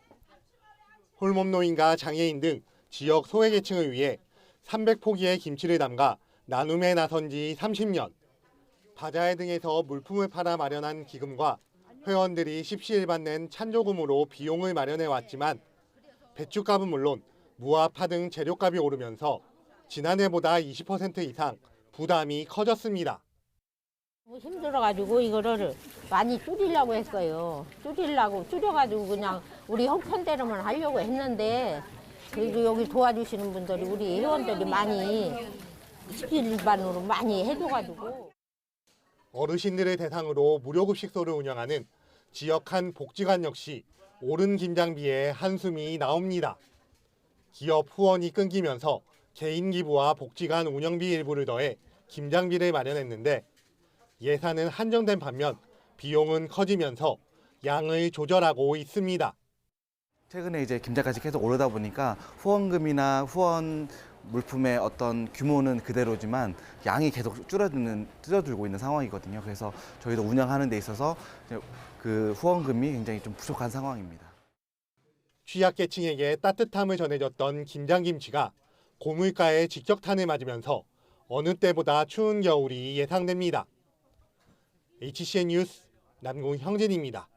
홀몸노인과 장애인 등 지역 소외계층을 위해 300포기의 김치를 담가 나눔에 나선 지 30년. 바자회 등에서 물품을 팔아 마련한 기금과 회원들이 십시일반 낸 찬조금으로 비용을 마련해 왔지만 배추값은 물론 무와 파 등 재료값이 오르면서 지난해보다 20% 이상 부담이 커졌습니다. 힘들어가지고 이거를 많이 줄이려고 했어요. 줄여가지고 그냥 우리 형편대로만 하려고 했는데 그래도 여기 도와주시는 분들이 우리 회원들이 많이 일반으로 많이 해줘가지고. 어르신들을 대상으로 무료급식소를 운영하는 지역 한 복지관 역시 오른 김장비에 한숨이 나옵니다. 기업 후원이 끊기면서 개인 기부와 복지관 운영비 일부를 더해 김장비를 마련했는데 예산은 한정된 반면 비용은 커지면서 양을 조절하고 있습니다. 최근에 이제 김장가시 계속 오르다 보니까 후원금이나 후원 물품의 어떤 규모는 그대로지만 양이 계속 줄어들고 있는 상황이거든요. 그래서 저희도 운영하는 데 있어서 그 후원금이 굉장히 좀 부족한 상황입니다. 취약계층에게 따뜻함을 전해줬던 김장김치가 고물가의 직격탄을 맞으면서 어느 때보다 추운 겨울이 예상됩니다. HCN 뉴스 남궁형진입니다.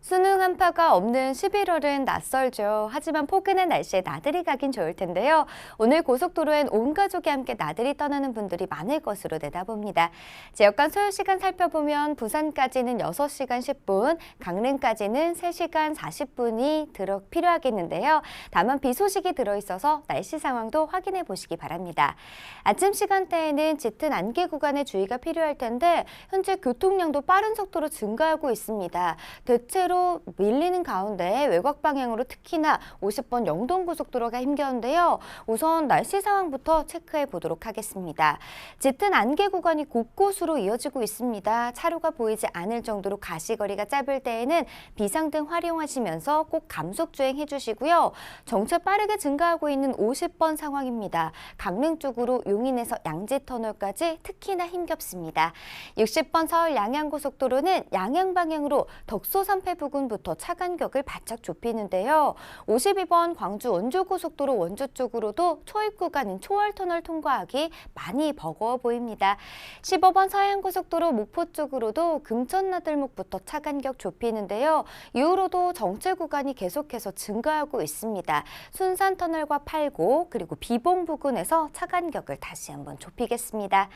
수능 한파가 없는 11월은 낯설죠. 하지만 포근한 날씨에 나들이 가긴 좋을 텐데요. 오늘 고속도로엔 온 가족이 함께 나들이 떠나는 분들이 많을 것으로 내다봅니다. 지역 간 소요 시간 살펴보면 부산까지는 6시간 10분, 강릉까지는 3시간 40분이 필요하겠는데요. 다만 비 소식이 들어있어서 날씨 상황도 확인해 보시기 바랍니다. 아침 시간대에는 짙은 안개 구간에 주의가 필요할 텐데 현재 교통량도 빠른 속도로 증가하고 있습니다. 대체로 밀리는 가운데 외곽 방향으로 특히나 50번 영동고속도로가 힘겨운데요. 우선 날씨 상황부터 체크해 보도록 하겠습니다. 짙은 안개 구간이 곳곳으로 이어지고 있습니다. 차로가 보이지 않을 정도로 가시거리가 짧을 때에는 비상등 활용하시면서 꼭 감속주행 해주시고요. 정체 빠르게 증가하고 있는 50번 상황입니다. 강릉 쪽으로 용인에서 양지터널까지 특히나 힘겹습니다. 60번 서울 양양고속도로는 양양 방향으로 덕소산패 부근부터 차 간격을 바짝 좁히는데요. 52번 광주 원주고속도로 원주 쪽으로도 초입 구간인 초월터널 통과하기 많이 버거워 보입니다. 15번 서해안고속도로 목포 쪽으로도 금천나들목부터 차 간격 좁히는데요. 이후로도 정체 구간이 계속해서 증가하고 있습니다. 순산터널과 팔고 그리고 비봉 부근에서 차 간격을 다시 한번 좁히겠습니다.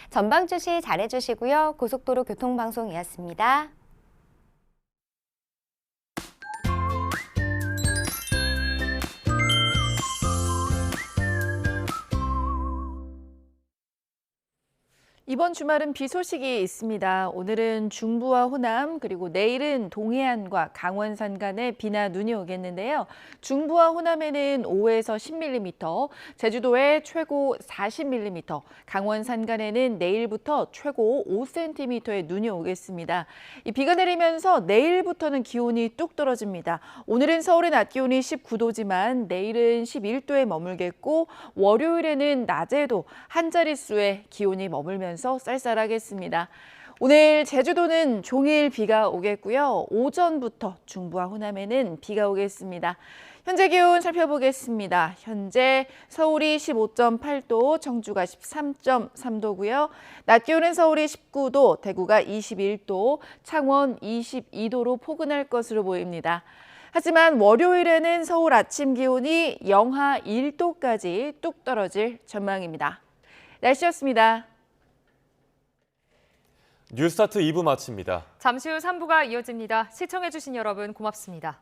전방 주시 잘해주시고요. 고속도로 교통방송이었습니다. 이번 주말은 비 소식이 있습니다. 오늘은 중부와 호남 그리고 내일은 동해안과 강원 산간에 비나 눈이 오겠는데요. 중부와 호남에는 5에서 10mm, 제주도에 최고 40mm, 강원 산간에는 내일부터 최고 5cm의 눈이 오겠습니다. 이 비가 내리면서 내일부터는 기온이 뚝 떨어집니다. 오늘은 서울의 낮 기온이 19도지만 내일은 11도에 머물겠고 월요일에는 낮에도 한 자릿수의 기온이 머물면서 쌀쌀하겠습니다. 오늘 제주도는 종일 비가 오겠고요. 오전부터 중부와 호남에는 비가 오겠습니다. 현재 기온 살펴보겠습니다. 현재 서울이 15.8도, 청주가 13.3도고요. 낮 기온은 서울이 19도, 대구가 21도, 창원 22도로 포근할 것으로 보입니다. 하지만 월요일에는 서울 아침 기온이 영하 1도까지 뚝 떨어질 전망입니다. 날씨였습니다. 뉴스타트 2부 마칩니다. 잠시 후 3부가 이어집니다. 시청해주신 여러분 고맙습니다.